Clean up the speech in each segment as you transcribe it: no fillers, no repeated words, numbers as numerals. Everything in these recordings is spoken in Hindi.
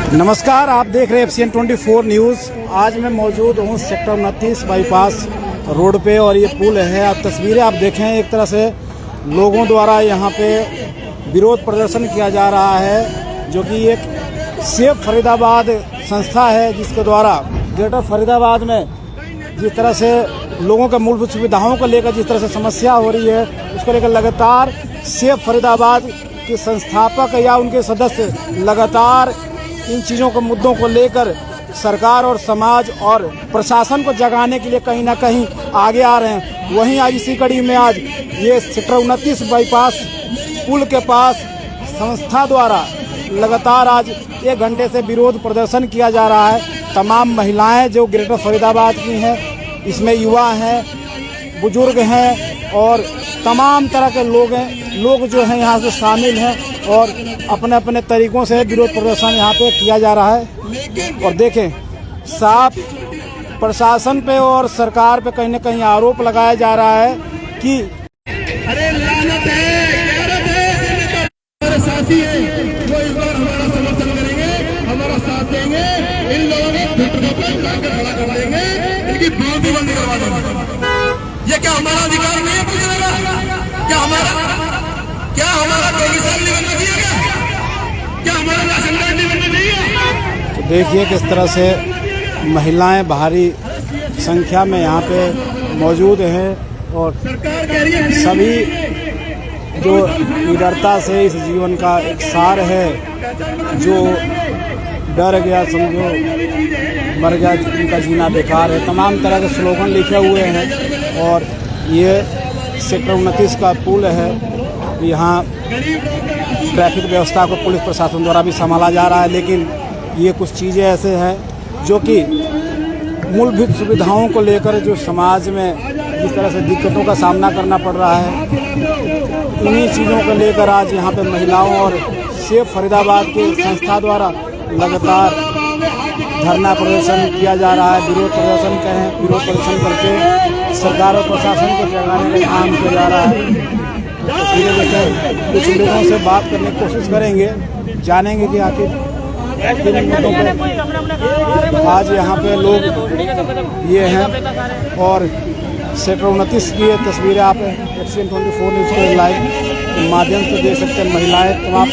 नमस्कार, आप देख रहे हैं FCN 24 न्यूज़। आज मैं मौजूद हूँ सेक्टर 29 बाईपास रोड पे और ये पुल है। आप तस्वीरें आप देखें, एक तरह से लोगों द्वारा यहाँ पे विरोध प्रदर्शन किया जा रहा है, जो कि एक सेफ फरीदाबाद संस्था है, जिसके द्वारा ग्रेटर फरीदाबाद में जिस तरह से लोगों के मूलभूत सुविधाओं को लेकर जिस तरह से समस्या हो रही है, उसको लेकर लगातार सेफ फरीदाबाद के संस्थापक या उनके सदस्य लगातार इन चीज़ों के मुद्दों को लेकर सरकार और समाज और प्रशासन को जगाने के लिए कहीं ना कहीं आगे आ रहे हैं। वहीं आज इसी कड़ी में आज ये सेक्टर 29 बाईपास पुल के पास संस्था द्वारा लगातार आज 1 घंटे से विरोध प्रदर्शन किया जा रहा है। तमाम महिलाएं जो ग्रेटर फरीदाबाद की हैं, इसमें युवा हैं, बुजुर्ग हैं और तमाम तरह के लोग जो हैं यहाँ से शामिल हैं और अपने अपने तरीक़ों से विरोध प्रदर्शन यहाँ पे किया जा रहा है। और देखें, साफ प्रशासन पे और सरकार पे कहीं ना कहीं आरोप लगाया जा रहा है कि अरे लानत है, हमारे साथी हैं, वो इस बार हमारा समर्थन करेंगे, हमारा साथ देंगे, इन लोगों को खड़ा कर देंगे, इनकी बहुत बंदी करवा देंगे। ये क्या हमारा अधिकार नहीं है पूछने का? क्या हमारा प्रोविजन नहीं बनना चाहिए? क्या हमारा राशन कार्ड नहीं बनना चाहिए? तो देखिए किस तरह से महिलाएं भारी संख्या में यहाँ पे मौजूद हैं और सभी जो निडरता से इस जीवन का एक सार है, जो डर गया समझो मर गया, उनका जीना बेकार है, तमाम तरह के स्लोगन लिखे हुए हैं। और ये सेक्टर 29 का पुल है, यहाँ ट्रैफिक व्यवस्था को पुलिस प्रशासन द्वारा भी संभाला जा रहा है, लेकिन ये कुछ चीज़ें ऐसे हैं जो कि मूलभूत सुविधाओं को लेकर जो समाज में जिस तरह से दिक्कतों का सामना करना पड़ रहा है, उन्हीं चीज़ों को लेकर आज यहाँ पे महिलाओं और सेफ फरीदाबाद के संस्था द्वारा लगातार धरना प्रदर्शन किया जा रहा है। विरोध प्रदर्शन करके सरकार और प्रशासन को जगाने का काम किया जा रहा है। तो तस्वीरें देखें, कुछ लोगों से बात करने की कोशिश करेंगे, जानेंगे कि आखिर किन मुद्दों पर आज यहाँ पे लोग ये हैं। और सेक्टर 29 की ये तस्वीरें आप FCN 24 न्यूज़ के लाइव के माध्यम से देख सकते हैं। महिलाएं तमाम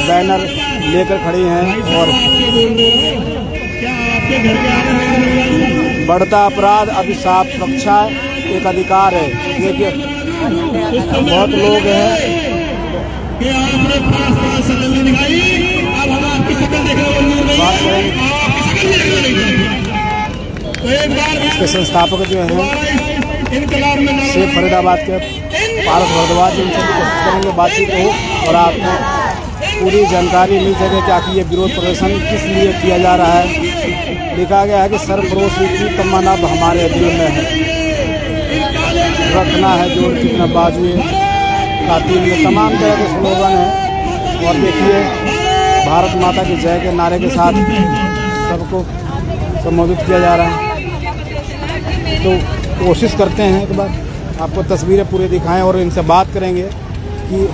बैनर लेकर खड़ी हैं और बढ़ता अपराध अभिशाप सुरक्षा एक अधिकार है। देखिए बहुत लोग हैं, बात करेंगे इसके संस्थापक जो हैं सेफ फरीदाबाद के पारस भारद्वाज, उनसे भी कोशिश करेंगे बातचीत हो और आपको पूरी जानकारी मिल सके कि आखिर ये विरोध प्रदर्शन किस लिए किया जा रहा है। लिखा गया है कि सरफरोशी की तमन्ना अब हमारे दिल में है, रखना है जोड़ कितना बाजुए कातिल में, तमाम तरह के स्लोगन हैं। और देखिए भारत माता की जय के नारे के साथ सबको संबोधित किया जा रहा है। तो कोशिश करते हैं एक बार आपको तस्वीरें पूरी दिखाएं और इनसे बात करेंगे कि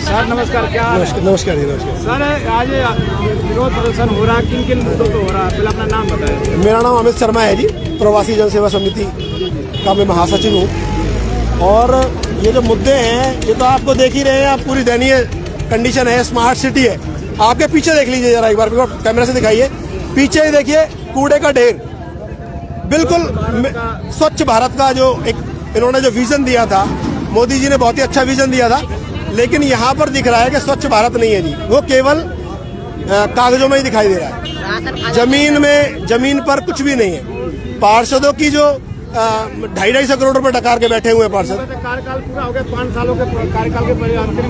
सर नमस्कार। क्या नमस्कार जी, नमस्कार सर। आज विरोध प्रदर्शन हो रहा है, किन किन मुद्दों पर हो रहा है? पहले अपना नाम बताएं। मेरा नाम अमित शर्मा है जी, प्रवासी जन सेवा समिति का मैं महासचिव हूँ। और ये जो मुद्दे हैं ये तो आपको देख ही रहे हैं, आप पूरी दयनीय कंडीशन है, स्मार्ट सिटी है। आपके पीछे देख लीजिए जरा एक बार, कैमरा से दिखाइए, पीछे ही देखिए कूड़े का ढेर। बिल्कुल स्वच्छ भारत का जो एक इन्होंने जो विजन दिया था, मोदी जी ने बहुत ही अच्छा विजन दिया था, लेकिन यहाँ पर दिख रहा है कि स्वच्छ भारत नहीं है जी, वो केवल कागजों में ही दिखाई दे रहा है। जमीन पर कुछ भी नहीं है। पार्षदों की जो 250 करोड़ रुपए डकार के बैठे हुए हैं पार्षद। कार्यकाल पूरा हो गया, 5 सालों के कार्यकाल के।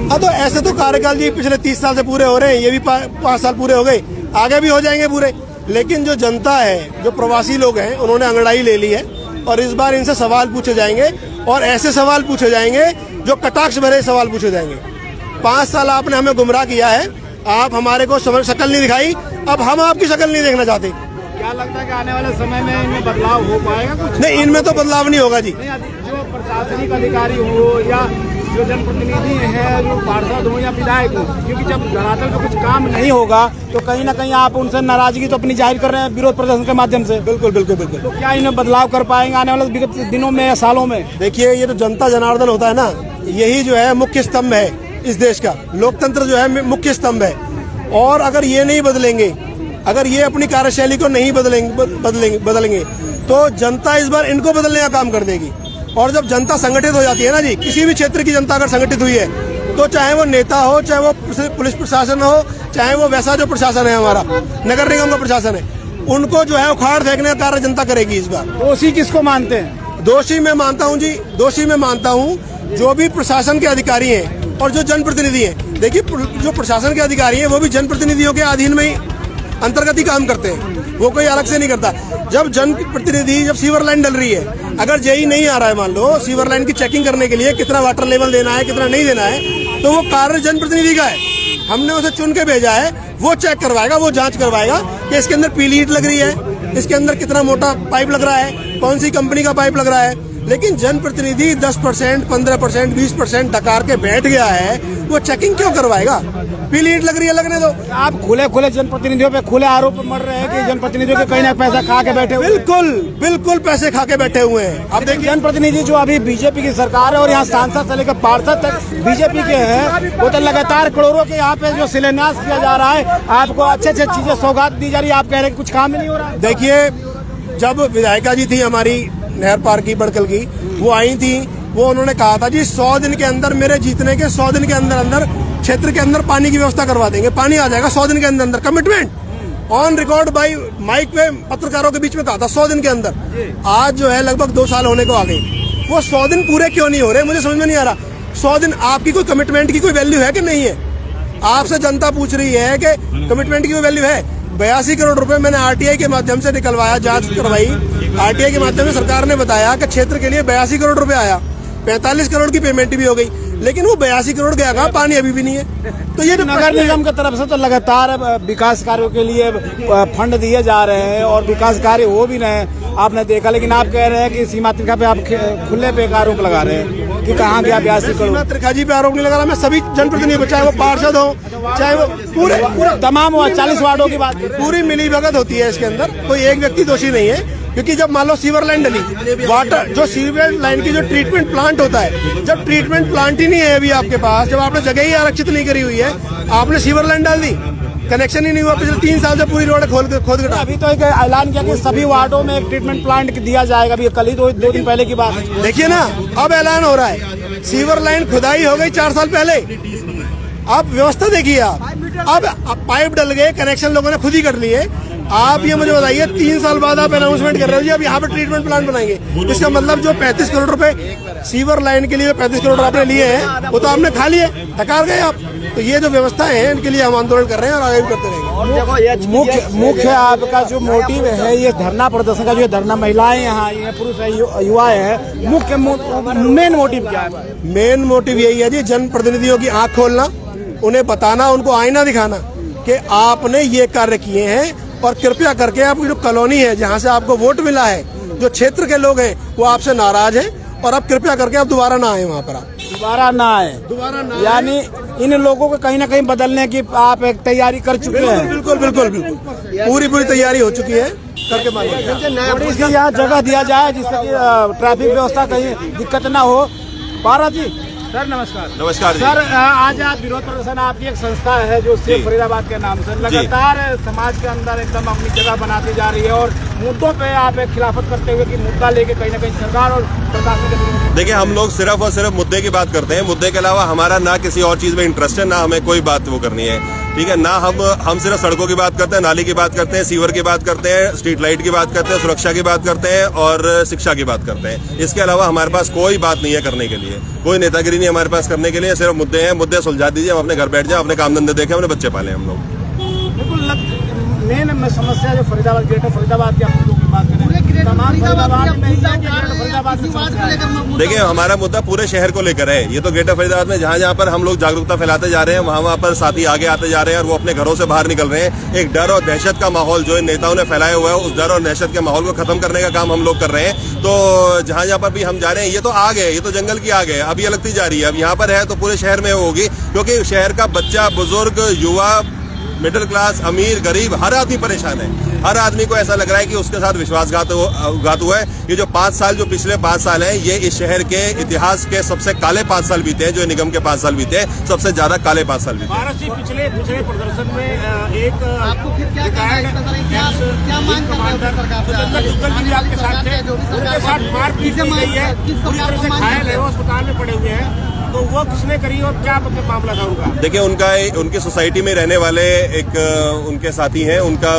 हाँ, तो ऐसे तो कार्यकाल जी पिछले 30 साल से पूरे हो रहे हैं, ये भी 5 साल पूरे हो गए, आगे भी हो जाएंगे पूरे। लेकिन जो जनता है, जो प्रवासी लोग हैं, उन्होंने अंगड़ाई ले ली है और इस बार इनसे सवाल पूछे जाएंगे और ऐसे सवाल पूछे जाएंगे जो कटाक्ष भरे सवाल पूछे जाएंगे। 5 साल आपने हमें गुमराह किया है, आप हमारे को शक्ल नहीं दिखाई, अब हम आपकी शक्ल नहीं देखना चाहते। क्या लगता है कि आने वाले समय में इनमें बदलाव हो पाएगा? कुछ नहीं, इनमें तो बदलाव नहीं होगा जी। जो प्रशासनिक अधिकारी हो या जो जनप्रतिनिधि हैं, जो पार्षद हो या विधायक हो, क्योंकि जब धरातल पे कुछ काम नहीं होगा तो कहीं ना कहीं आप उनसे नाराजगी तो अपनी जाहिर कर रहे हैं विरोध प्रदर्शन के माध्यम से। बिल्कुल बिल्कुल बिल्कुल। तो क्या इन्हें बदलाव कर पाएंगे आने वाले विगत दिनों में या सालों में? देखिए, ये जो जनता जनार्दन होता है ना, यही जो है मुख्य स्तंभ है इस देश का। लोकतंत्र जो है मुख्य स्तंभ है, और अगर ये नहीं बदलेंगे, अगर ये अपनी कार्यशैली को नहीं बदलेंगे तो जनता इस बार इनको बदलने का काम कर देगी। और जब जनता संगठित हो जाती है ना जी, किसी भी क्षेत्र की जनता अगर संगठित हुई है, तो चाहे वो नेता हो, चाहे वो पुलिस प्रशासन हो, चाहे वो वैसा जो प्रशासन है हमारा नगर निगम का प्रशासन है, उनको जो है उखाड़ फेंकने का कार्य जनता करेगी इस बार। दोषी किसको मानते हैं? दोषी मैं मानता हूँ जी, दोषी मैं मानता हूँ जो भी प्रशासन के अधिकारी हैं और जो जनप्रतिनिधि हैं। देखिए, जो प्रशासन के अधिकारी हैं वो भी जनप्रतिनिधियों के अधीन में ही अंतर्गत ही काम करते हैं, वो कोई अलग से नहीं करता। जब जनप्रतिनिधि, जब सीवर लाइन डल रही है, अगर जेई नहीं आ रहा है, मान लो सीवर लाइन की चेकिंग करने के लिए कितना वाटर लेवल देना है, कितना नहीं देना है, तो वो कार्य जनप्रतिनिधि का है। हमने उसे चुन के भेजा है, वो चेक करवाएगा, वो जांच करवाएगा कि इसके अंदर पीली ईंट लग रही है, इसके अंदर कितना मोटा पाइप लग रहा है, कौन सी कंपनी का पाइप लग रहा है। लेकिन जनप्रतिनिधि 10%, 15%, 20% डकार के बैठ गया है, वो चेकिंग क्यों करवाएगा? पीली ईंट लग रही है, लगने दो। आप खुले जनप्रतिनिधियों पे खुले आरोप मर रहे हैं कि जनप्रतिनिधियों के कहीं ना पैसा खा के बैठे हुए। बिल्कुल बिल्कुल पैसे खा के बैठे हुए हैं। अब देखिए, जनप्रतिनिधि जो अभी बीजेपी की सरकार है और यहाँ सांसद से लेकर पार्षद तक बीजेपी के हैं, वो तो लगातार करोड़ों के यहाँ पे जो शिलान्यास किया जा रहा है, आपको अच्छे चीजें सौगात दी जा रही है, आप कह रहे हैं कुछ काम ही नहीं हो रहा। देखिए, जब विधायिका जी थी हमारी नहर पार की बड़कल की, वो आई थी, वो उन्होंने कहा था जी 100 दिन के अंदर, मेरे जीतने के 100 दिन के अंदर अंदर क्षेत्र के अंदर पानी की व्यवस्था करवा देंगे, पानी आ जाएगा 100 दिन के अंदर। Commitment on record by mic पे पत्रकारों के बीच में कहा था 100 दिन के अंदर। आज जो है लगभग 2 साल होने को आ गई, वो 100 दिन पूरे क्यों नहीं हो रहे, मुझे समझ में नहीं आ रहा। 100 दिन आपकी कोई कमिटमेंट की कोई वैल्यू है कि नहीं है? आपसे जनता पूछ रही है कि कमिटमेंट की कोई वैल्यू है? 82 करोड़ रुपए मैंने आरटीआई के माध्यम से निकलवाया, जांच करवाई। आरटीआई के माध्यम से सरकार ने बताया कि क्षेत्र के लिए 82 करोड़ रुपए आया, 45 करोड़ की पेमेंट भी हो गई, लेकिन वो 82 करोड़ गया कहाँ? पानी अभी भी नहीं है। तो ये जो नगर निगम की तरफ से तो लगातार विकास कार्यों के लिए फंड दिए जा रहे हैं और विकास कार्य हो भी रहे हैं, आपने देखा। लेकिन आप कह रहे हैं कि सीमा त्रिखा पे आप खुले पे आरोप लगा रहे हैं कि कहाँ गया 82 करोड़। सीमा त्रिखा जी पे आरोप नहीं लगा रहा मैं, सभी जनप्रतिनिधि, चाहे वो पार्षद हो, चाहे वो पूरे तमाम 40 वार्डों की बात, पूरी मिली भगत होती है इसके अंदर, कोई एक व्यक्ति दोषी नहीं है। क्योंकि जब मान लो सीवर लाइन डली, वाटर जो सीवर लाइन की जो ट्रीटमेंट प्लांट होता है, जब ट्रीटमेंट प्लांट ही नहीं है अभी आपके पास, जब आपने जगह ही आरक्षित नहीं करी हुई है, आपने सीवर लाइन डाल दी, कनेक्शन ही नहीं हुआ पिछले 3 साल से, पूरी रोड खोद के। अभी तो एक ऐलान किया कि सभी वार्डों में एक ट्रीटमेंट प्लांट दिया जाएगा, अभी कल ही 2 दिन पहले की बात है। देखिए ना, अब ऐलान हो रहा है, सीवर लाइन खुदाई हो गई 4 साल पहले। अब व्यवस्था देखिए आप, अब पाइप डल गए, कनेक्शन लोगों ने खुद ही कर लिए। आप ये मुझे बताइए, 3 साल बाद आप अनाउंसमेंट कर रहे हो जी अब यहाँ पे ट्रीटमेंट प्लांट बनाएंगे। इसका मतलब जो 35 करोड़ रुपए सीवर लाइन के लिए 35 करोड़ आपने लिए हैं, वो तो आपने खा लिए, डकार गए आप। तो ये जो व्यवस्था है, इनके लिए हम आंदोलन कर रहे हैं और आगे भी करते रहेंगे। मुख्य आपका जो मोटिव है ये धरना प्रदर्शन का, जो धरना महिलाएं यहाँ आई हैं, पुरुष युवा है, मुख्य मेन मोटिव क्या है? मेन मोटिव यही है जी, जनप्रतिनिधियों की आंख खोलना, उन्हें बताना, उनको आईना दिखाना कि आपने ये कार्य किए हैं, और कृपया करके आपकी जो कॉलोनी है जहाँ से आपको वोट मिला है, जो क्षेत्र के लोग हैं वो आपसे नाराज हैं, और अब कृपया करके आप दोबारा ना आए वहाँ पर, आप दोबारा ना आए। यानी इन लोगों को कहीं ना कहीं बदलने की आप एक तैयारी कर चुके हैं? बिल्कुल बिल्कुल बिल्कुल, पूरी तैयारी हो चुकी है, करके मानिए। यहाँ जगह दिया जाए जिससे कि ट्रैफिक व्यवस्था कहीं दिक्कत ना हो। पारा जी, सर नमस्कार। नमस्कार सर, आज आप विरोध प्रदर्शन, आपकी एक संस्था है जो सिर्फ फरीदाबाद के नाम से लगातार समाज के अंदर एकदम अपनी जगह बनाती जा रही है, और मुद्दों पे आप एक खिलाफत करते हुए कि मुद्दा लेके कहीं ना कहीं सरकार और प्रशासन के विरोध। देखिए, हम लोग सिर्फ और सिर्फ मुद्दे की बात करते हैं, मुद्दे के अलावा हमारा ना किसी और चीज में इंटरेस्ट है, ना हमें कोई बात वो करनी है, ठीक है ना। हम सिर्फ सड़कों की बात करते हैं, नाली की बात करते हैं, सीवर की बात करते हैं, स्ट्रीट लाइट की बात करते हैं, सुरक्षा की बात करते हैं और शिक्षा की बात करते हैं। इसके अलावा हमारे पास कोई बात नहीं है करने के लिए, कोई नेतागिरी नहीं हमारे पास करने के लिए, सिर्फ मुद्दे हैं। मुद्दे सुलझा दीजिए, हम अपने घर बैठ जाए, अपने काम धंधे देखें, अपने बच्चे पाले हम लोग। बिल्कुल, मेन समस्या जो फरीदाबाद ग्रेटर फरीदाबाद की बात करें, तमाम फरीदाबाद में ही है कि ग्रेटर फरीदाबाद में समस्या है? देखिए, हमारा मुद्दा पूरे शहर को लेकर है। ये तो ग्रेटर फरीदाबाद में जहाँ जहाँ पर हम लोग जागरूकता फैलाते जा रहे हैं, वहाँ पर साथी आगे आते जा रहे हैं और वो अपने घरों से बाहर निकल रहे हैं। एक डर और दहशत का माहौल जो इन नेताओं ने फैलाया हुआ है, उस डर और दहशत के माहौल को खत्म करने का काम हम लोग कर रहे हैं। तो जहाँ जहाँ पर भी हम जा रहे हैं, ये तो आग है, ये तो जंगल की आग है, अब ये लगती जा रही है। अब यहाँ पर है तो पूरे शहर में होगी, क्योंकि शहर का बच्चा, बुजुर्ग, युवा, मिडिल क्लास, अमीर, गरीब, हर आदमी परेशान है। हर आदमी को ऐसा लग रहा है कि उसके साथ विश्वासघात हुआ है। ये जो 5 साल, जो पिछले 5 साल हैं, ये इस शहर के इतिहास के सबसे काले 5 साल बीते हैं। जो निगम के 5 साल बीते हैं, सबसे ज्यादा काले 5 साल बीते हैं। भारत जी, पिछले प्रदर्शन में एक आपको फिर क्या मांग आपके साथ थे, उनके साथ मारपीट की गई है, पूरी तरह से घायल है, वो अस्पताल में पड़े हुए हैं, तो वो किसने करी और क्या मामला था उनका? देखिए, उनकी सोसाइटी में रहने वाले एक उनके साथी हैं, उनका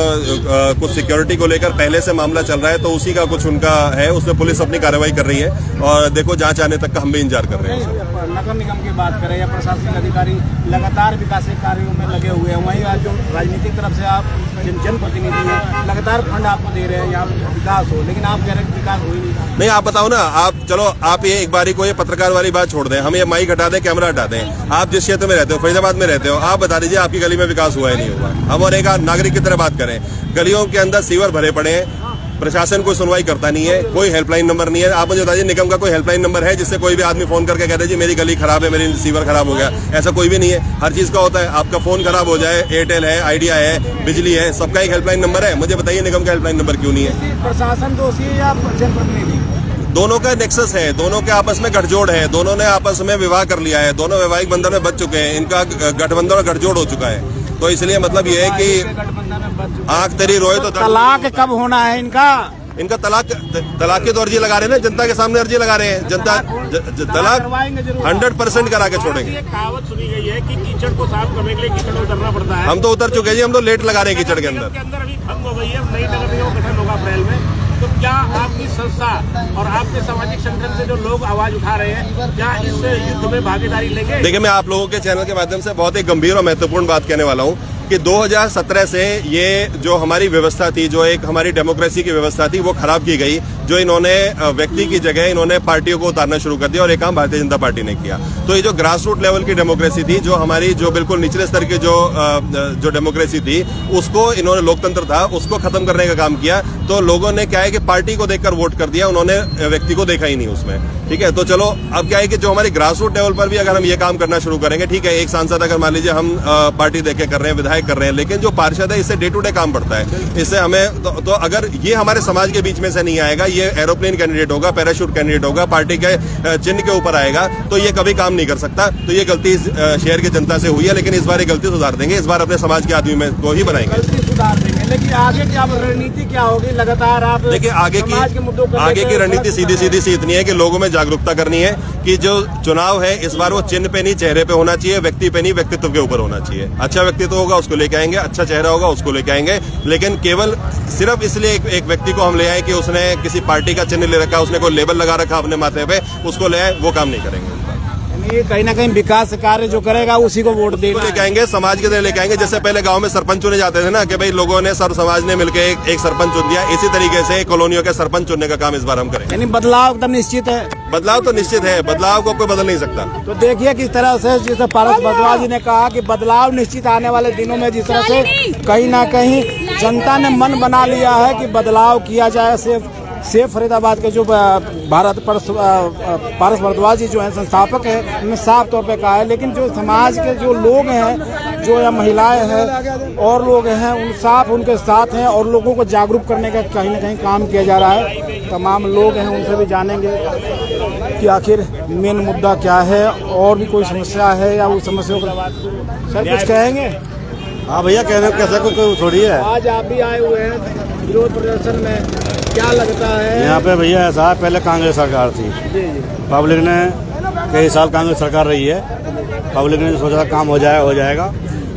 कुछ सिक्योरिटी को लेकर पहले से मामला चल रहा है, तो उसी का कुछ उनका है, उसमें पुलिस अपनी कार्रवाई कर रही है और देखो जांच आने तक का हम भी इंतजार कर रहे हैं। नगर निगम की बात करें या प्रशासनिक अधिकारी लगातार विकास कार्यों में लगे हुए हैं, वहीं आज जो राजनीतिक तरफ से आप जनप्रतिनिधि हैं, लगातार फंड आपको दे रहे हैं यहाँ विकास हो, लेकिन आप कह रहे हैं विकास हो ही नहीं। आप बताओ ना, आप चलो, आप ये एक बारी को ये पत्रकार वाली बात छोड़ दें, हम ये माइक हटा दें, कैमरा हटा दें। आप जिस क्षेत्र में रहते हो, फरीदाबाद में रहते हो, आप बता दीजिए आपकी गली में विकास हुआ है नहीं हुआ? हम और एक नागरिक की तरह बात करें, गलियों के अंदर सीवर भरे पड़े हैं, प्रशासन कोई सुनवाई करता नहीं है, कोई हेल्पलाइन नंबर नहीं है। आप मुझे बताइए, निगम का कोई हेल्पलाइन नंबर है जिससे कोई भी आदमी फोन करके कहते जी मेरी गली खराब है, मेरी सीवर खराब हो गया? ऐसा कोई भी नहीं है। हर चीज का होता है, आपका फोन खराब हो जाए, एयरटेल है, आइडिया है, बिजली है, सबका एक हेल्पलाइन नंबर है। मुझे बताइए निगम का हेल्पलाइन नंबर क्यों नहीं है? प्रशासन दोषी है या जनप्रतिनिधि? दोनों का नेक्सस है, दोनों के आपस में गठजोड़ है, दोनों ने आपस में विवाह कर लिया है, दोनों वैवाहिक बंधन में बच चुके हैं, इनका गठबंधन और गठजोड़ हो चुका है। तो इसलिए मतलब ये है कि आंख तेरी रोए तो तलाक कब होना है इनका? इनका तलाक की तो अर्जी लगा रहे हैं ना, जनता के सामने अर्जी लगा रहे हैं। जनता तलाक 100% करा के छोड़ेंगे। कहावत सुनी गई है कि कीचड़ को साफ करने के लिए कीचड़ में उतरना पड़ता है। हम तो उतर चुके हैं जी, हम तो लेट लगा रहे हैं कीचड़ के अंदर। अभी भंग हो गई है, नई नगर निगम गठन होगा अप्रैल में, तो क्या आपकी संस्था और आपके सामाजिक संगठन से जो लोग आवाज उठा रहे हैं, क्या इस युद्ध में भागीदारी लेंगे? देखिए, मैं आप लोगों के चैनल के माध्यम से बहुत ही गंभीर और महत्वपूर्ण बात कहने वाला हूँ कि 2017 से ये जो हमारी व्यवस्था थी, जो एक हमारी डेमोक्रेसी की व्यवस्था थी, वो खराब की गई। जो इन्होंने व्यक्ति की जगह इन्होंने पार्टियों को उतारना शुरू कर दिया और ये काम भारतीय जनता पार्टी ने किया। तो ये जो ग्रास रूट लेवल की डेमोक्रेसी थी, जो हमारी जो बिल्कुल निचले स्तर की जो डेमोक्रेसी थी, उसको इन्होंने, लोकतंत्र था, उसको खत्म करने का काम किया। तो लोगों ने क्या है कि पार्टी को देखकर वोट कर दिया, उन्होंने व्यक्ति को देखा ही नहीं उसमें। ठीक है, तो चलो अब क्या है कि जो हमारी ग्रास रूट लेवल पर भी अगर हम ये काम करना शुरू करेंगे, ठीक है, एक सांसद अगर मान लीजिए हम पार्टी देख के कर रहे हैं, विधायक कर रहे हैं, लेकिन जो पार्षद है इससे डे टू डे काम पड़ता है। इससे हमें तो अगर ये हमारे समाज के बीच में से नहीं आएगा, ये एरोप्लेन कैंडिडेट होगा, पैराशूट कैंडिडेट होगा, पार्टी के चिन्ह के ऊपर आएगा, तो ये कभी काम नहीं कर सकता। तो ये गलती शहर की जनता से हुई है, लेकिन इस बार ये गलती सुधार देंगे, इस बार अपने समाज के आदमी में को ही बनाएंगे। सुधार देंगे, लेकिन आगे क्या रणनीति क्या होगी? लगातार आप देखिए, आगे की रणनीति सीधी सी इतनी है कि लोगों में जागरूकता करनी है कि जो चुनाव है इस बार वो चिन्ह पे नहीं, चेहरे पे होना चाहिए, व्यक्ति पे नहीं, व्यक्तित्व के ऊपर होना चाहिए। अच्छा व्यक्तित्व होगा उसको लेके आएंगे, अच्छा चेहरा होगा उसको लेके आएंगे, लेकिन केवल सिर्फ इसलिए एक व्यक्ति को हम ले आए कि उसने किसी पार्टी का चिन्ह ले रखा, उसने कोई लेबल लगा रखा अपने माथे पे, उसको ले आए, वो काम नहीं करेंगे। कहीं ना कहीं विकास कार्य जो करेगा उसी को वोट देना लेके आएंगे, समाज के तरह लेके आएंगे। जैसे पहले गांव में सरपंच चुने जाते थे ना, कि भाई लोगों ने सर्व समाज ने मिलकर एक सरपंच चुन दिया, इसी तरीके से कॉलोनियों के सरपंच चुनने का काम इस बार हम करेंगे। यानी बदलाव एकदम निश्चित है। बदलाव तो निश्चित है, बदलाव को कोई बदल नहीं सकता। तो देखिए किस तरह से, जिसे पारस भारद्वाज जी ने कहा कि बदलाव निश्चित आने वाले दिनों में, जिस तरह से कहीं ना कहीं जनता ने मन बना लिया है कि बदलाव किया जाए। सेफ फरीदाबाद के जो पारस भारद्वाज जी जो है संस्थापक है, उन्होंने साफ तौर पे कहा है, लेकिन जो समाज के जो लोग हैं, जो या महिलाएं हैं और लोग हैं, उन साफ उनके साथ हैं और लोगों को जागरूक करने का कहीं ना कहीं काम किया जा रहा है। तमाम लोग हैं, उनसे भी जानेंगे कि आखिर मेन मुद्दा क्या है और भी कोई समस्या है या वो समस्याओं का सर कुछ कहेंगे? हाँ भैया, कहने कैसा कोई थोड़ी है। आज आप भी आए हुए हैं विरोध प्रदर्शन में, क्या लगता है? यहाँ पे भैया ऐसा है, पहले कांग्रेस सरकार थी, पब्लिक ने कई साल कांग्रेस सरकार रही है, पब्लिक ने सोचा काम हो जाएगा।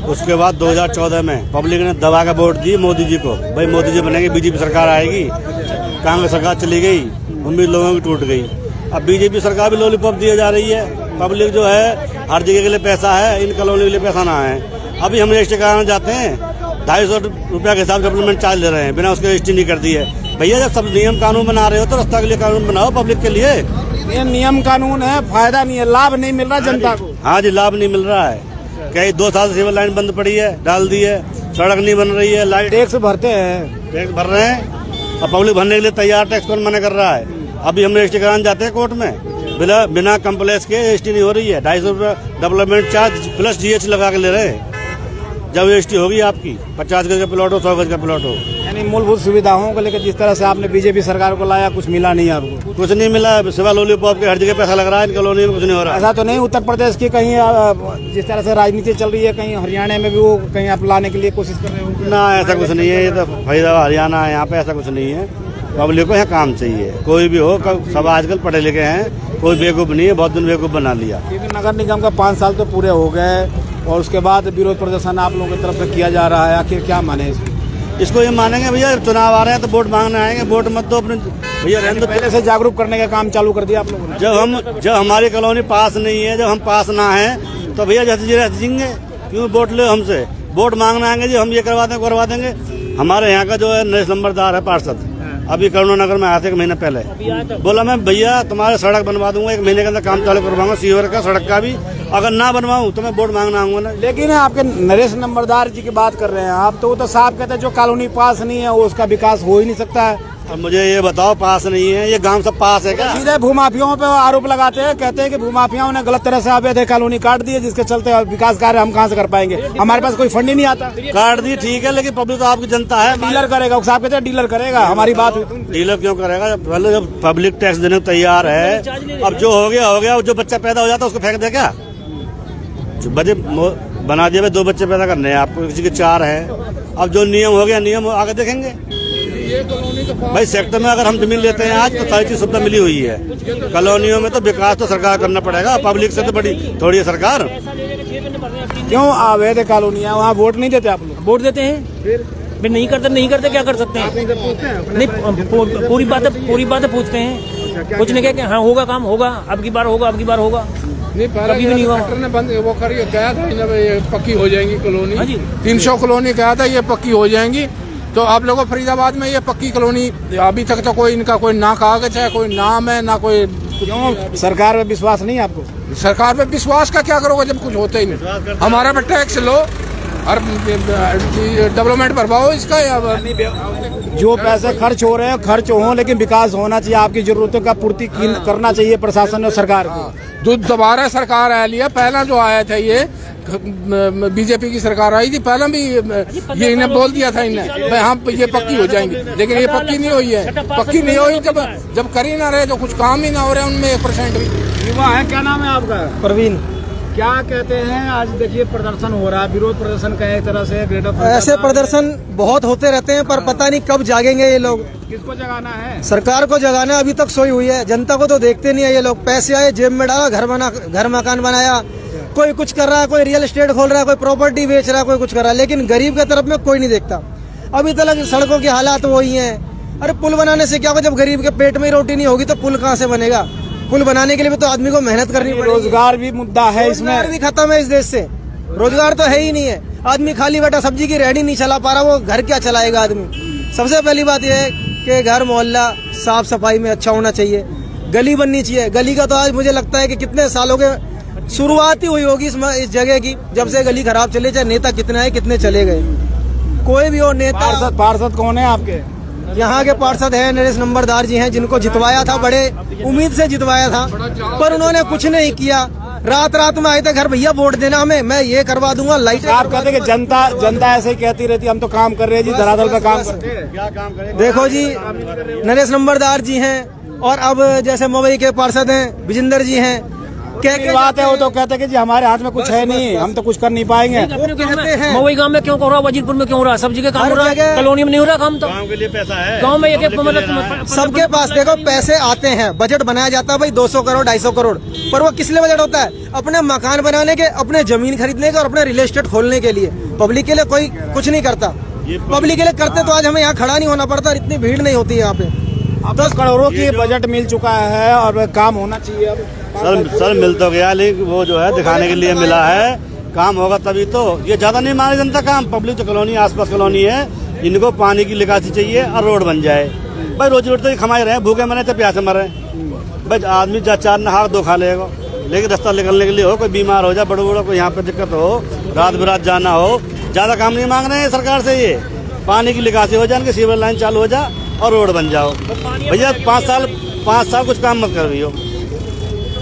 उसके बाद 2014 में पब्लिक ने दबा के वोट दी मोदी जी को, भाई मोदी जी बनेंगे, बीजेपी सरकार आएगी। कांग्रेस सरकार चली गई, उम्मीद लोगों की टूट गई। अब बीजेपी सरकार भी लॉलीपॉप दिए जा रही है। पब्लिक जो है हर जगह के लिए पैसा है, इन कॉलोनी के लिए पैसा ना है। अभी हम रजिस्टर कराने जाते हैं 250 रुपया के हिसाब से डेवलपमेंट चार्ज ले रहे हैं, बिना उसके रजिस्ट्री नहीं कर दी है। भैया जब सब नियम कानून बना रहे हो तो रास्ता के लिए कानून बनाओ, पब्लिक के लिए। ये नियम कानून है, फायदा नहीं है, लाभ नहीं मिल रहा जनता को। हाँ जी, लाभ नहीं मिल रहा है। कई 2 साल से सिविल लाइन बंद पड़ी है, डाल दी है, सड़क नहीं बन रही है, लाइट टैक्स भरते हैं, टैक्स भर रहे हैं और पब्लिक भरने के लिए तैयार, टैक्स कौन मना कर रहा है। अभी हम रजिस्ट्री कराने जाते हैं कोर्ट में, बिना कम्प्लेक्स के रजिस्ट्री नहीं हो रही है। 250 रुपया डेवलपमेंट चार्ज प्लस GH लगा के ले रहे हैं। जब रजिस्ट्री होगी आपकी 50 गज का प्लॉट हो, 100 गज का प्लॉट हो। यानी मूलभूत सुविधाओं को लेकर जिस तरह से आपने बीजेपी सरकार को लाया, कुछ मिला नहीं आपको? कुछ नहीं मिला, सिवा लॉलीपॉप के हर जगह पैसा लग रहा है, इन कॉलोनी में कुछ नहीं हो रहा है। ऐसा तो नहीं उत्तर प्रदेश की कहीं जिस तरह से राजनीति चल रही है, कहीं हरियाणा में भी वो कहीं आप लाने के लिए कोशिश कर रहे हो? ना, ऐसा कुछ नहीं है। ये तो फरीदाबाद हरियाणा है, यहाँ पे ऐसा कुछ नहीं है। पब्लिक को यहाँ काम चाहिए, कोई भी हो। सब आजकल पढ़े लिखे हैं, कोई बेवकूफ़ नहीं है, बहुत दिन बेवकूफ़ बना लिया। क्योंकि नगर निगम का 5 साल तो पूरे हो गए और उसके बाद विरोध प्रदर्शन आप लोगों की तरफ से किया जा रहा है, आखिर क्या माने इसको? ये मानेंगे भैया, चुनाव आ रहे हैं तो वोट मांगने आएंगे, वोट मत दो अपने भैया, रहने दो। पहले से जागरूक करने का काम चालू कर दिया आप लोगों ने? जब हमारी कॉलोनी पास नहीं है, जब हम पास ना है तो भैया जैसे जी रहते जिंगे, क्यों वोट ले हमसे? वोट मांगने आएंगे जी, हम ये करवा देंगे। हमारे यहाँ का जो है नरेश नंबरदार है पार्षद, अभी करुणानगर में आया था 1 महीना पहले, बोला मैं भैया तुम्हारे सड़क बनवा दूंगा, 1 महीने के अंदर काम चालू करवाऊंगा, सीवर का, सड़क का भी। अगर ना बनवाऊं तो मैं वोट मांगना आऊंगा ना। लेकिन आपके नरेश नंबरदार जी की बात कर रहे हैं आप, तो वो तो साफ कहते हैं जो कॉलोनी पास नहीं है वो उसका विकास हो ही नहीं सकता है। अब मुझे ये बताओ, पास नहीं है, ये गांव सब पास है क्या? सीधे भूमाफियाओं पे आरोप लगाते हैं, कहते हैं कि भूमाफियाओं ने गलत तरह से अवैध कॉलोनी काट दी है, जिसके चलते विकास कार्य हम कहाँ से कर पाएंगे, हमारे पास कोई फंड ही नहीं आता। काट दी ठीक है, लेकिन पब्लिक तो आपकी जनता है। डीलर करेगा, साहब कहते हैं डीलर करेगा, हमारी बात हुई थी। डीलर क्यों करेगा? पहले जब पब्लिक टैक्स देने को तैयार है, अब जो हो गया, जो बच्चा पैदा हो जाता है उसको फेंक दे क्या? जो बजट बना दिए 2 बच्चे पैदा करने हैं आपको, किसी के 4 है। अब जो नियम हो गया, नियम आगे देखेंगे। भाई सेक्टर में अगर हम जमीन लेते हैं आज तो सारी चीज सुविधा मिली हुई है। कॉलोनियों में तो विकास तो सरकार करना पड़ेगा, पब्लिक से तो बड़ी थोड़ी है सरकार। क्यों अवैध कॉलोनियाँ, वहाँ वोट नहीं देते आप लोग? वोट देते हैं, फिर नहीं करते क्या कर सकते हैं? नहीं, पूरी बातें पूछते हैं, कुछ नहीं कहते। हाँ होगा काम, होगा, अब की बार होगा। नहीं, कभी भी नहीं हुआ। ने बंद वो करिए, कहा था ये पक्की हो जाएंगी कॉलोनी। हाँ जी। 300 कॉलोनी कहा था ये पक्की हो जाएंगी। तो आप लोगों फरीदाबाद में ये पक्की कॉलोनी अभी तक तो कोई इनका कोई ना कागज है, कोई नाम है, ना कोई। क्यों सरकार पे विश्वास नहीं है आपको? सरकार पे विश्वास का क्या करोगे जब कुछ होता ही नहीं? हमारे पे टैक्स लो और डेवलपमेंट भरवाओ इसका। या जो पैसे खर्च हो रहे हैं खर्च हो, लेकिन विकास होना चाहिए, आपकी जरूरतों का पूर्ति करना चाहिए प्रशासन और सरकार को। जो दोबारा सरकार आ लिया, पहला जो आया था ये बीजेपी की सरकार आई थी, पहले भी ये इन्हें बोल दिया था इन्हें भाई हम ये पक्की हो जाएंगी, लेकिन ये पक्की नहीं हुई है। पक्की नहीं हुई, जब कर ही ना रहे तो कुछ काम ही ना हो रहे उनमें 1% भी। युवा है, क्या नाम है आपका? परवीन। क्या कहते हैं? आज देखिए प्रदर्शन हो रहा है, विरोध प्रदर्शन का एक तरह से ऐसे प्रदर्शन बहुत होते रहते हैं, पर पता नहीं कब जागेंगे ये लोग। किसको जगाना है? सरकार को जगाना। अभी तक सोई हुई है, जनता को तो देखते नहीं है ये लोग। पैसे आए जेब में डाला, घर मकान बनाया, कोई कुछ कर रहा है, कोई रियल एस्टेट खोल रहा है, कोई प्रॉपर्टी बेच रहा है, कोई कुछ कर रहा है, लेकिन गरीब की तरफ में कोई नहीं देखता। अभी तक सड़कों के हालात वही हैं। अरे पुल बनाने से क्या होगा? जब गरीब के पेट में रोटी नहीं होगी तो पुल कहाँ से बनेगा? पुल बनाने के लिए भी तो आदमी को मेहनत करनी पड़ेगी। रोजगार भी मुद्दा है इसमें। रोजगार भी खत्म है इस देश से, रोजगार तो है ही नहीं है। आदमी खाली बैठा, सब्जी की रेहड़ी नहीं चला पा रहा, वो घर क्या चलाएगा आदमी? सबसे पहली बात यह है कि घर मोहल्ला साफ सफाई में अच्छा होना चाहिए, गली बननी चाहिए। गली का तो आज मुझे लगता है कि कितने सालों के शुरुआत ही हुई होगी इस जगह की, जब से गली खराब चले, चाहे नेता कितने आए कितने चले गए, कोई भी हो नेता। पार्षद कौन है आपके? यहाँ के पार्षद है नरेश नंबरदार जी हैं, जिनको जितवाया था, बड़े उम्मीद से जितवाया था, पर उन्होंने कुछ नहीं किया। रात में आए थे घर, भैया वोट देना हमें, मैं ये करवा दूंगा, लाइट। आप कहते हैं कि जनता ऐसे ही कहती रहती है, हम तो काम कर रहे हैं जी, धरातल पे काम करते हैं। क्या काम करें? देखो जी, नरेश नंबरदार जी हैं, और अब जैसे मवई के पार्षद हैं विजेंद्र जी हैं, क्या बात है? वो तो कहते हैं कि जी हमारे हाथ में कुछ है नहीं, हम तो कुछ कर नहीं पाएंगे। मवई गांव में क्यों हो रहा, वजीरपुर में क्यों हो रहा, सब जगह काम हो रहा है, कॉलोनी में नहीं हो रहा काम। तो गांव के लिए पैसा है, गांव में एक सबके पास देखो पैसे आते हैं, बजट बनाया जाता है भाई 200 करोड़ 250 करोड़, पर वो किस लिए बजट होता है? अपने मकान बनाने के, अपने जमीन खरीदने के और अपने रियल एस्टेट खोलने के लिए। पब्लिक के लिए कोई कुछ नहीं करता। पब्लिक के लिए करते तो आज हमें यहाँ खड़ा नहीं होना पड़ता, इतनी भीड़ नहीं होती यहाँ पे। 10 करोड़ों की बजट मिल चुका है और काम होना चाहिए। अब सर मिल तो गया, लेकिन वो जो है दिखाने के लिए मिला है काम होगा तभी तो। ये ज्यादा नहीं मांग रही जनता काम, पब्लिक जो कॉलोनी आसपास कॉलोनी है इनको पानी की निकासी चाहिए और रोड बन जाए। भाई रोजी रोटी तो कमाए रहे हैं, भूखे मरे तो प्यासे मरे। भाई आदमी चार नहा दो खा लेगा, लेकिन रास्ता निकलने के लिए हो, कोई बीमार हो जाए, बड़े बड़ों को यहाँ पे दिक्कत हो, रात बिरात जाना हो, ज्यादा काम नहीं मांग रहे हैं सरकार से। ये पानी की निकासी हो जाए, सीवर लाइन चालू हो जाए और रोड बन जाओ। भैया 5 साल कुछ काम मत कर रही हो।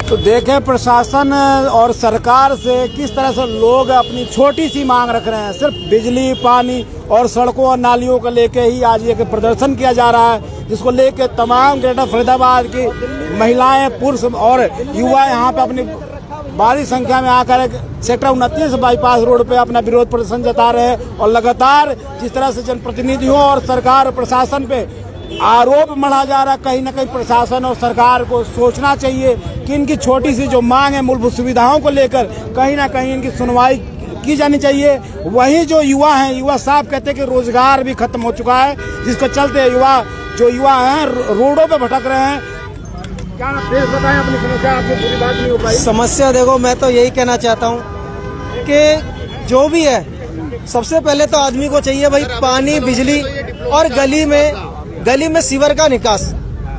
तो देखें प्रशासन और सरकार से किस तरह से लोग अपनी छोटी सी मांग रख रहे हैं। सिर्फ बिजली, पानी और सड़कों और नालियों को लेके ही आज ये प्रदर्शन किया जा रहा है, जिसको लेके तमाम ग्रेटर फरीदाबाद की महिलाएं, पुरुष और युवा यहाँ पे अपनी भारी संख्या में आकर सेक्टर 29 बाईपास रोड पे अपना विरोध प्रदर्शन जता रहे हैं। और लगातार जिस तरह से जनप्रतिनिधियों और सरकार और प्रशासन पे आरोप मढ़ा जा रहा है, कहीं ना कहीं प्रशासन और सरकार को सोचना चाहिए कि इनकी छोटी सी जो मांग है मूलभूत सुविधाओं को लेकर कहीं ना कहीं इनकी सुनवाई की जानी चाहिए। वहीं जो युवा हैं, युवा साफ कहते हैं कि रोजगार भी खत्म हो चुका है, जिसको चलते युवा हैं रोडों पे भटक रहे हैं। क्या प्लीज बताएं अपनी समस्या, आपकी पूरी बात नहीं हो पाई। समस्या देखो, मैं तो यही कहना चाहता हूँ कि जो भी है सबसे पहले तो आदमी को चाहिए भाई पानी, बिजली और गली में सीवर का निकास,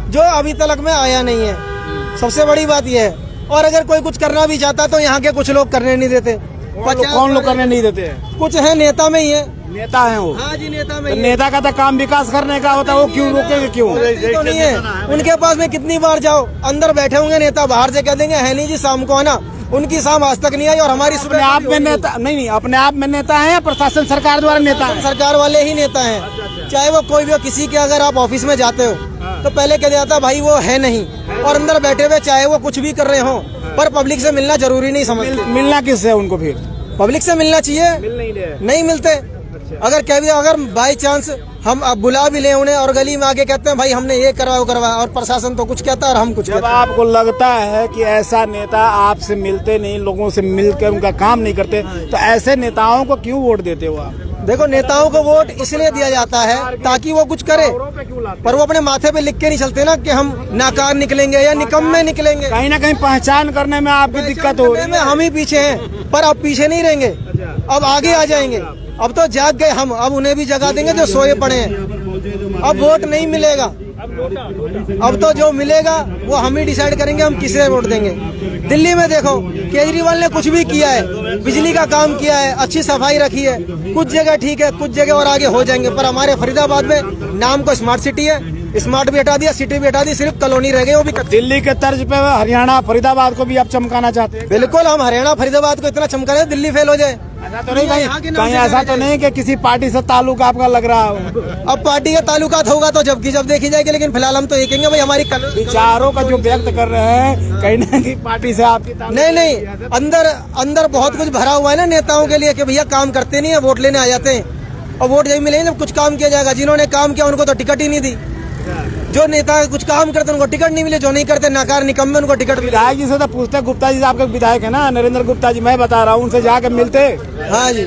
जो अभी तक में आया नहीं है। सबसे बड़ी बात यह है। और अगर कोई कुछ करना भी चाहता तो यहाँ के कुछ लोग करने नहीं देते। कौन लोग करने नहीं देते हैं? कुछ है, नेता में ही है। नेता है वो? हाँ जी, नेता में तो नेता का तो काम विकास करने का होता है, वो क्यों रोकेंगे? क्यों तो नहीं है उनके पास में? कितनी बार जाओ, अंदर बैठे होंगे नेता, बाहर से कह देंगे है नहीं जी, शाम को आना। उनकी शाम आज तक नहीं आई। और हमारी अपने आप में नेता नहीं, अपने आप में नेता है या प्रशासन सरकार द्वारा नेता है? सरकार वाले ही नेता हैं। चाहे वो कोई भी हो, किसी के अगर आप ऑफिस में जाते हो तो पहले कह जाता भाई वो है नहीं, और अंदर बैठे हुए चाहे वो कुछ भी कर रहे हो, पर पब्लिक से मिलना जरूरी नहीं समझते। मिलना किससे उनको? फिर पब्लिक से मिलना चाहिए, नहीं मिलते। अगर बाई चांस हम अब बुला भी ले उन्हें और गली में आके कहते हैं भाई हमने ये करवाया वो करवाया, और प्रशासन तो कुछ कहता है और हम कुछ कहते हैं। आपको लगता है कि ऐसा नेता आपसे मिलते नहीं, लोगों से मिलकर उनका काम नहीं करते, तो ऐसे नेताओं को क्यों वोट देते हो आप? देखो, नेताओं को वोट इसलिए दिया जाता है ताकि वो कुछ करे, पर वो अपने माथे पे लिख के नहीं चलते ना कि हम नाकार निकलेंगे या निकम्मे निकलेंगे। कहीं ना कहीं पहचान करने में आपकी दिक्कत हो रही है। हम ही पीछे हैं, पर अब पीछे नहीं रहेंगे, अब आगे आ जाएंगे। अब तो जाग गए हम, अब उन्हें भी जगा देंगे जो सोए पड़े हैं। अब वोट नहीं मिलेगा, अब तो जो मिलेगा वो हम ही डिसाइड करेंगे हम किसे वोट देंगे। दिल्ली में देखो, केजरीवाल ने कुछ भी किया है, बिजली का काम किया है, अच्छी सफाई रखी है, कुछ जगह ठीक है, कुछ जगह और आगे हो जाएंगे। पर हमारे फरीदाबाद में नाम को स्मार्ट सिटी है, स्मार्ट भी हटा दिया, सिटी भी हटा दी, सिर्फ कॉलोनी रह गई, वो भी। दिल्ली के तर्ज पे हरियाणा फरीदाबाद को भी आप चमकाना चाहते हैं? बिल्कुल, हम हरियाणा फरीदाबाद को इतना चमका रहे दिल्ली फेल हो जाए। ऐसा तो नहीं, कहीं ऐसा तो नहीं कि किसी पार्टी से ताल्लुक आपका लग रहा हो? अब पार्टी का ताल्लुकात होगा तो जब देखी जाएगी, लेकिन फिलहाल हम तो ये कहेंगे भाई हमारी विचारों का जो व्यक्त कर रहे हैं कहीं ना कहीं पार्टी से आपकी नहीं, अंदर बहुत कुछ भरा हुआ है ना नेताओं के लिए कि भैया काम करते नहीं है, वोट लेने आ जाते हैं। और वोट जब मिलेंगे जब कुछ काम किया जाएगा। जिन्होंने काम किया उनको तो टिकट ही नहीं दी। जो नेता कुछ काम करते उनको टिकट नहीं मिले, जो नहीं करते नाकार निकम्मे उनको टिकट। विधायक जी से तो पूछते, गुप्ता जी आपके विधायक है ना, नरेंद्र गुप्ता जी, मैं बता रहा हूँ, उनसे जाकर मिलते। हाँ जी,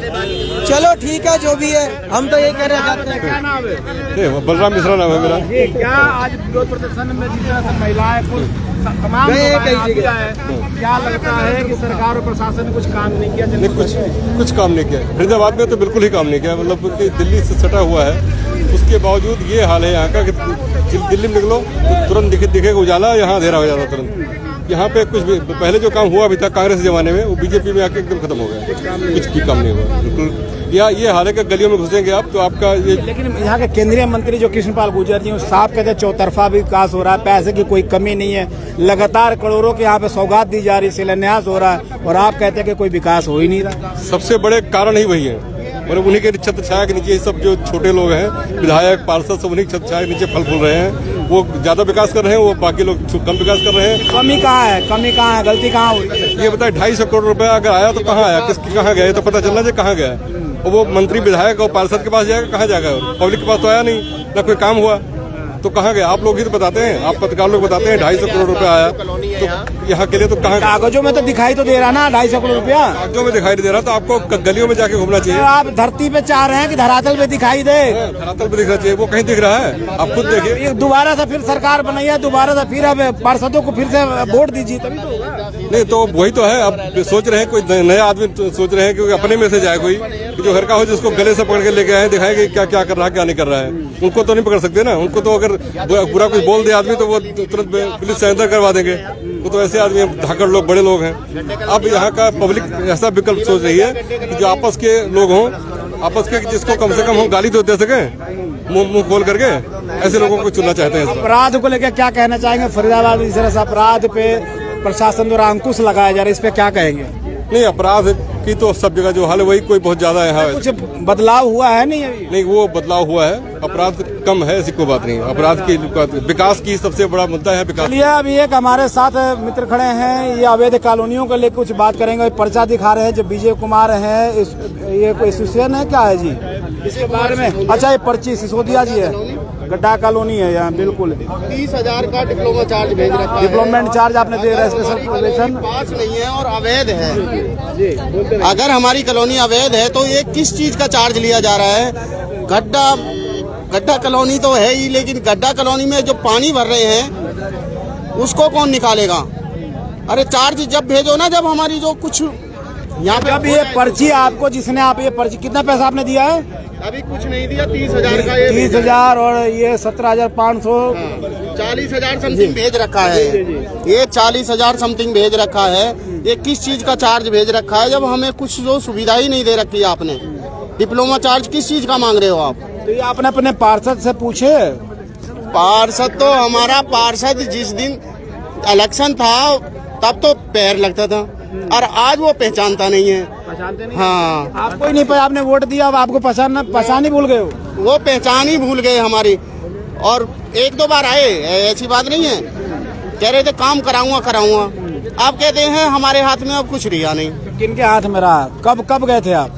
चलो ठीक है, जो भी है, हम तो ये कह रहे हैं। क्या नाम है? बलराम मिश्रा नाम है मेरा। क्या आज विरोध प्रदर्शन में जिस तरह से महिलाएं तमाम क्या लगता है कि सरकार और प्रशासन ने कुछ काम नहीं किया? नहीं, कुछ काम नहीं किया। फरीदाबाद में तो बिल्कुल ही काम नहीं किया। मतलब कि दिल्ली से सटा हुआ है, उसके बावजूद ये हाल है यहाँ का कि दिल्ली में निकलो तो तुरंत दिखेगा उजाला, यहाँ अंधेरा हो जाता तुरंत। यहाँ पे कुछ भी पहले जो काम हुआ भी था कांग्रेस के जमाने में, वो बीजेपी में आके एकदम खत्म हो गया, कुछ भी काम नहीं हुआ बिल्कुल। ये हाल है कि गलियों में घुसेंगे आप तो आपका ये। लेकिन यहाँ के केंद्रीय मंत्री जो कृष्णपाल गुर्जर जी साफ कहते हैं चौतरफा विकास हो रहा है, पैसे की कोई कमी नहीं है, लगातार करोड़ों के यहाँ पे सौगात दी जा रही है, शिलान्यास हो रहा है, और आप कहते हैं कि कोई विकास हो ही नहीं रहा। सबसे बड़े कारण ही वही है, और उन्हीं के छत्र छाया के नीचे सब जो छोटे लोग हैं, विधायक, पार्षद, सब उन्हीं के छत्र छाया के नीचे फल फूल रहे हैं। वो ज्यादा विकास कर रहे हैं, वो बाकी लोग कम विकास कर रहे हैं। कमी कहाँ है, गलती कहाँ हो रही है? ये बताए 250 करोड़ रुपया अगर आया तो कहाँ आया, किसके कहाँ गया, तो पता चलना चाहिए कहाँ गया। और वो मंत्री, विधायक और पार्षद के पास जाएगा, कहाँ जाएगा? पब्लिक के पास तो आया नहीं, ना कोई काम हुआ। तो कहाँ गया? आप लोग ही तो बताते हैं, आप पत्रकार लोग बताते हैं 250 करोड़ रुपया आया, तो यहाँ के लिए तो कहाँ? कागजों में तो दिखाई तो दे रहा ना 250 करोड़ रुपया, कागजों में दिखाई नहीं दे रहा, तो आपको गलियों में जाके घूमना चाहिए। आप धरती पे चाह रहे हैं कि धरातल पे दिखाई दे, धरातल पे दिखना चाहिए, वो कहीं दिख रहा है? आप खुद देखिए। दोबारा से फिर सरकार बनाई है, दोबारा से फिर अब पार्षदों को फिर से वोट दीजिए तभी तो होगा। नहीं तो वही तो है, अब सोच रहे हैं कोई नया आदमी सोच रहे हैं कि अपने में से जाए कोई, जो घर का हो जिसको गले से पकड़ के लेके आए, दिखाए कि क्या क्या कर रहा है क्या नहीं कर रहा है। उनको तो नहीं पकड़ सकते ना, उनको तो अगर बुरा कुछ बोल दे आदमी तो वो तुरंत पुलिस से अंदर करवा देंगे। वो तो ऐसे आदमी धाकड़ लोग, बड़े लोग हैं। अब यहाँ का पब्लिक ऐसा विकल्प सोच रही है कि जो आपस के लोग हों, आपस के जिसको कम से कम हम गाली तो दे सके मुंह खोल करके, ऐसे लोगों को चुनना चाहते हैं। अपराध को लेकर क्या कहना चाहेंगे? फरीदाबाद में इस तरह से अपराध पे प्रशासन द्वारा अंकुश लगाया जा रहा है, इस पे क्या कहेंगे? नहीं, अपराध की तो सब जगह जो हाल है वही, कोई बहुत ज्यादा है। कुछ बदलाव हुआ है नहीं अभी? नहीं, वो बदलाव हुआ है, अपराध कम है, ऐसी कोई बात नहीं। अपराध की विकास की सबसे बड़ा मुद्दा है विकास। चलिए, अभी एक हमारे साथ मित्र खड़े हैं, ये अवैध कॉलोनियों को लेकर कुछ बात करेंगे। पर्चा दिखा रहे हैं जो विजय कुमार है, ये कोई एसोसिएशन है क्या है जी इसके बारे में? अच्छा, ये पर्ची सिसोदिया जी है, गड्ढा कॉलोनी है यहाँ, बिल्कुल 30,000 का डिप्लोमा चार्ज भेज रखा है। डिप्लोमेंट चार्ज आपने दे रहा है, स्पेशल प्रोविजन पास नहीं है और अवैध है। अगर हमारी कॉलोनी अवैध है तो ये किस चीज का चार्ज लिया जा रहा है? गड्ढा कॉलोनी तो है ही, लेकिन गड्ढा कॉलोनी में जो पानी भर रहे हैं उसको कौन निकालेगा? अरे चार्ज जब भेजो ना, जब हमारी जो कुछ यहाँ पे। अब ये पर्ची आपको, जिसने आप ये पर्ची, कितना पैसा आपने दिया है? अभी कुछ नहीं दिया, 30,000 का। 30,000 और ये 17,500, 40,000 समथिंग भेज रखा है। ये 40,000 समथिंग भेज रखा है। ये किस चीज का चार्ज भेज रखा है जब हमें कुछ जो सुविधा ही नहीं दे रखी है आपने? डिप्लोमा चार्ज किस चीज का मांग रहे हो आप? तो ये आपने अपने पार्षद से पूछे? पार्षद तो हमारा पार्षद जिस दिन इलेक्शन था तब तो पैर लगता था, और आज वो पहचानता नहीं है। पहचानते नहीं? हाँ, आपको ही नहीं पता, आपने वोट दिया, अब आपको पहचान ही भूल गए हो? वो पहचान ही भूल गए हमारी। और 1-2 बार आए, ऐसी बात नहीं है, कह रहे थे काम कराऊंगा। आप कहते हैं हमारे हाथ में अब कुछ रिया नहीं। किनके हाथ में रहा? कब गए थे आप?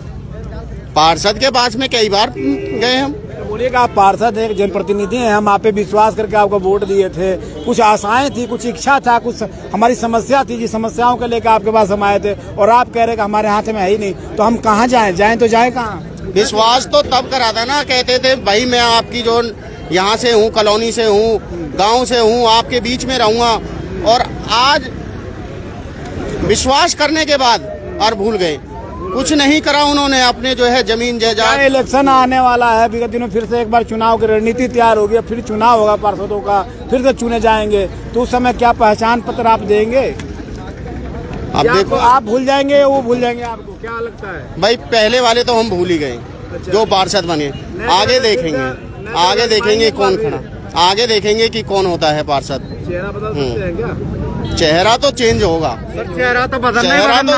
पार्षद के पास में कई बार गए हम। बोलिएगा, आप पार्षद हैं, जनप्रतिनिधि हैं, हम आप पे विश्वास करके आपको वोट दिए थे। कुछ आशाएं थी, कुछ इच्छा था, कुछ हमारी समस्या थी, जिस समस्याओं को लेकर आपके पास हम आए थे, और आप कह रहे कि हमारे हाथ में है ही नहीं, तो हम कहाँ जाएं तो जाए कहाँ? विश्वास तो तब करा था ना, कहते थे भाई मैं आपकी जो यहाँ से हूँ, कॉलोनी से हूँ, गाँव से हूँ, आपके बीच में रहूँगा। और आज विश्वास करने के बाद और भूल गए, कुछ नहीं करा उन्होंने। अपने जो है जमीन जायदाद। इलेक्शन आने वाला है, विगत दिनों फिर से एक बार चुनाव की रणनीति तैयार होगी, फिर चुनाव होगा पार्षदों का, फिर से चुने जाएंगे, तो उस समय क्या पहचान पत्र आप देंगे? अब देखो, आप भूल जाएंगे, वो भूल जाएंगे, आपको क्या लगता है? भाई पहले वाले तो हम भूल ही गए, जो पार्षद बने। आगे देखेंगे कौन खड़ा, आगे देखेंगे कि कौन होता है पार्षद। चेहरा बदल सकते हैं क्या? चेहरा तो चेंज होगा, चेहरा तो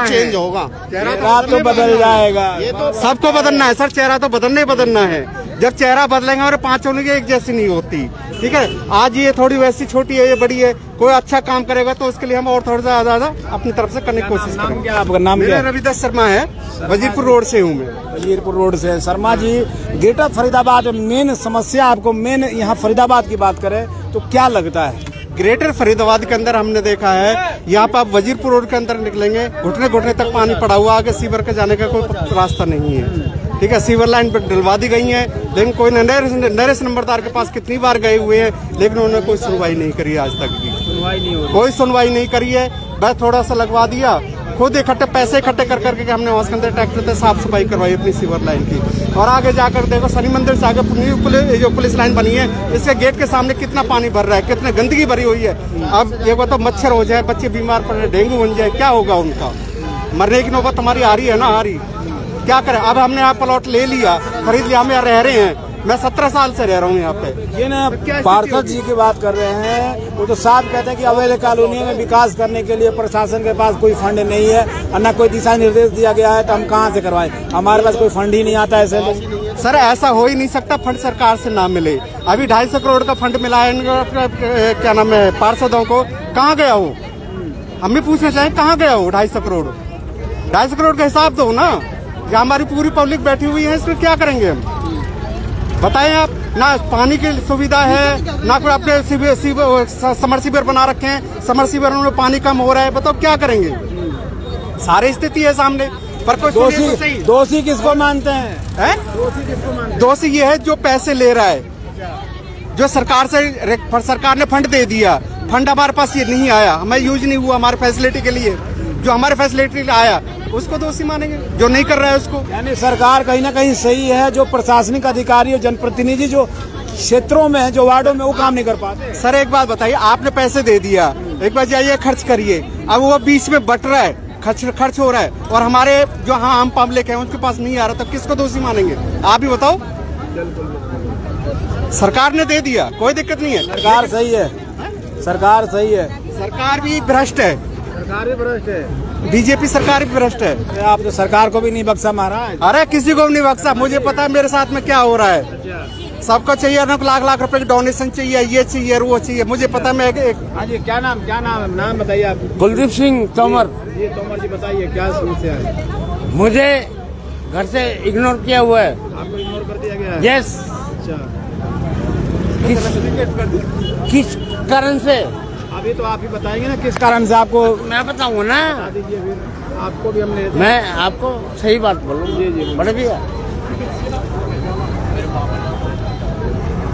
चेंज होगा, चेहरा तो बदल जाएगा। ये तो सबको बदलना है सर, चेहरा तो बदलना है। जब चेहरा बदलेंगे और 5 होने की एक जैसी नहीं होती, ठीक है? आज ये थोड़ी वैसी छोटी है, ये बड़ी है, कोई अच्छा काम करेगा तो उसके लिए हम और थोड़ा ज्यादा अपनी तरफ से करने की कोशिश करेंगे। क्या आपका नाम? मेरा रविदास शर्मा है, वजीरपुर रोड से हूँ मैं। वजीरपुर रोड से। शर्मा जी, ग्रेटर फरीदाबाद मेन समस्या आपको, मेन यहाँ फरीदाबाद की बात करें तो क्या लगता है? ग्रेटर फरीदाबाद के अंदर हमने देखा है, यहाँ पर आप वजीरपुर रोड के अंदर निकलेंगे, घुटने तक पानी पड़ा हुआ, आगे सीवर के जाने का कोई रास्ता नहीं है, ठीक है? सीवर लाइन पर डलवा दी गई है, लेकिन कोई नरेश नंबरदार के पास कितनी बार गए हुए हैं, लेकिन उन्होंने कोई सुनवाई नहीं करी आज तक भी। कोई सुनवाई नहीं करी है, बस थोड़ा सा लगवा दिया, खुद पैसे इकट्ठे कर करके हमने वहाँ के अंदर ट्रैक्टर से साफ सफाई करवाई अपनी सीवर लाइन की। और आगे जाकर देखो, शनि मंदिर से आगे जो पुलिस लाइन बनी है, इसके गेट के सामने कितना पानी भर रहा है, कितनी गंदगी भरी हुई है। अब ये बताओ, मच्छर हो जाए, बच्चे बीमार पड़ रहे, डेंगू बन जाए, क्या होगा उनका? मरने की नौबत हमारी आ रही है ना, आ रही, क्या करें? अब हमने यहाँ प्लॉट ले लिया, खरीद लिया, हम यहाँ रह रहे हैं, मैं 17 साल से रह रहा हूँ यहाँ पे। ये ना पार्षद जी की बात कर रहे हैं, वो तो साफ कहते हैं कि अवैध कॉलोनी में विकास करने के लिए प्रशासन के पास कोई फंड नहीं है, और न कोई दिशा निर्देश दिया गया है, तो हम कहाँ से करवाएं? हमारे पास कोई फंड ही नहीं आता ऐसे में। सर ऐसा हो ही नहीं सकता, फंड सरकार से ना मिले। अभी 250 करोड़ का फंड मिला है, क्या नाम है, पार्षदों को, कहाँ गया हो? हम भी पूछना चाहें, कहाँ गया हो 250 करोड़? 250 करोड़ का हिसाब दो ना, जहाँ हमारी पूरी पब्लिक बैठी हुई है, इसमें क्या करेंगे हम? बताएं आप, ना पानी की सुविधा है, ना कोई अपने समरसीवर बना रखे हैं, समरसीवर में पानी कम हो रहा है, बताओ क्या करेंगे? सारी स्थिति है सामने, पर कोई सुनिए तो सही। दोषी किसको मानते हैं? दोषी ये है जो पैसे ले रहा है, जो सरकार ने फंड दे दिया, फंड हमारे पास ये नहीं आया, हमें यूज नहीं हुआ हमारे फैसिलिटी के लिए, जो हमारे फैसिलिटी आया उसको दोषी मानेंगे, जो नहीं कर रहा है उसको। यानी सरकार कहीं ना कहीं सही है, जो प्रशासनिक अधिकारी और जनप्रतिनिधि जो क्षेत्रों में है, जो वार्डों में, वो काम नहीं कर पाते। सर एक बात बताइए, आपने पैसे दे दिया, एक बार जाइए खर्च करिए, अब वो बीच में बट रहा है, खर्च हो रहा है, और हमारे जो आम पब्लिक है उनके पास नहीं आ रहा, तब किसको दोषी मानेंगे? आप ही बताओ। सरकार ने दे दिया, कोई दिक्कत नहीं है। सरकार सही है, सरकार सही है। सरकार भी भ्रष्ट है, सरकार भी भ्रष्ट है, बीजेपी सरकार भी भ्रष्ट है। आप तो सरकार को भी नहीं बख्शा मारा है। अरे किसी को भी नहीं बख्शा, मुझे पता है मेरे साथ में क्या हो रहा है। सबको चाहिए ना, लाख रुपए की डोनेशन चाहिए, ये चाहिए वो चाहिए, मुझे पता। मैं हाँ जी, क्या नाम है? नाम बताइए आप। कुलदीप सिंह तोमर। ये तोमर जी बताइए क्या समस्या है? मुझे घर से इग्नोर किया हुआ है। आपको इग्नोर कर दिया गया है? यस। अच्छा, किस कारण से? अभी तो आप ही बताएंगे ना किस कारण से आपको। मैं बताऊंगा ना, बता दीजिए फिर, आपको भी हमने। मैं आपको सही बात बोलूँ। जी बड़े भैया,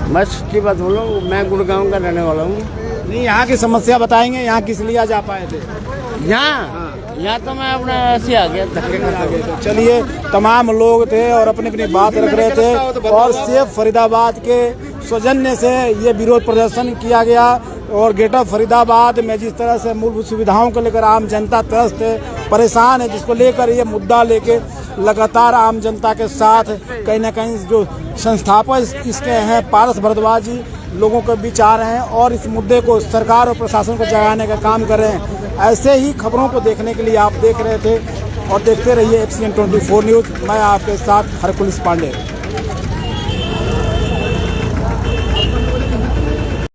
मैं सच्ची बात बोलूँ, मैं गुड़गांव का रहने वाला हूँ। नहीं, यहाँ की समस्या बताएंगे, यहाँ किस लिए आज आ पाए थे? यहाँ तो मैं अपना ऐसे आ गया, धक्के खाते। चलिए, तमाम लोग थे और अपनी अपनी बात रख रहे थे, और सिर्फ फरीदाबाद के सौजन्य से ये विरोध प्रदर्शन किया गया। और गेट ऑफ फरीदाबाद में जिस तरह से मूलभूत सुविधाओं को लेकर आम जनता त्रस्त है, परेशान है, जिसको लेकर ये मुद्दा लेके लगातार आम जनता के साथ कहीं ना कहीं जो संस्थापक इसके हैं पारस भारद्वाज जी, लोगों के बीच आ रहे हैं और इस मुद्दे को सरकार और प्रशासन को जगाने का काम कर रहे हैं। ऐसे ही खबरों को देखने के लिए आप देख रहे थे और देखते रहिए XCN 24 न्यूज़। मैं आपके साथ हरकुलिस पांडे।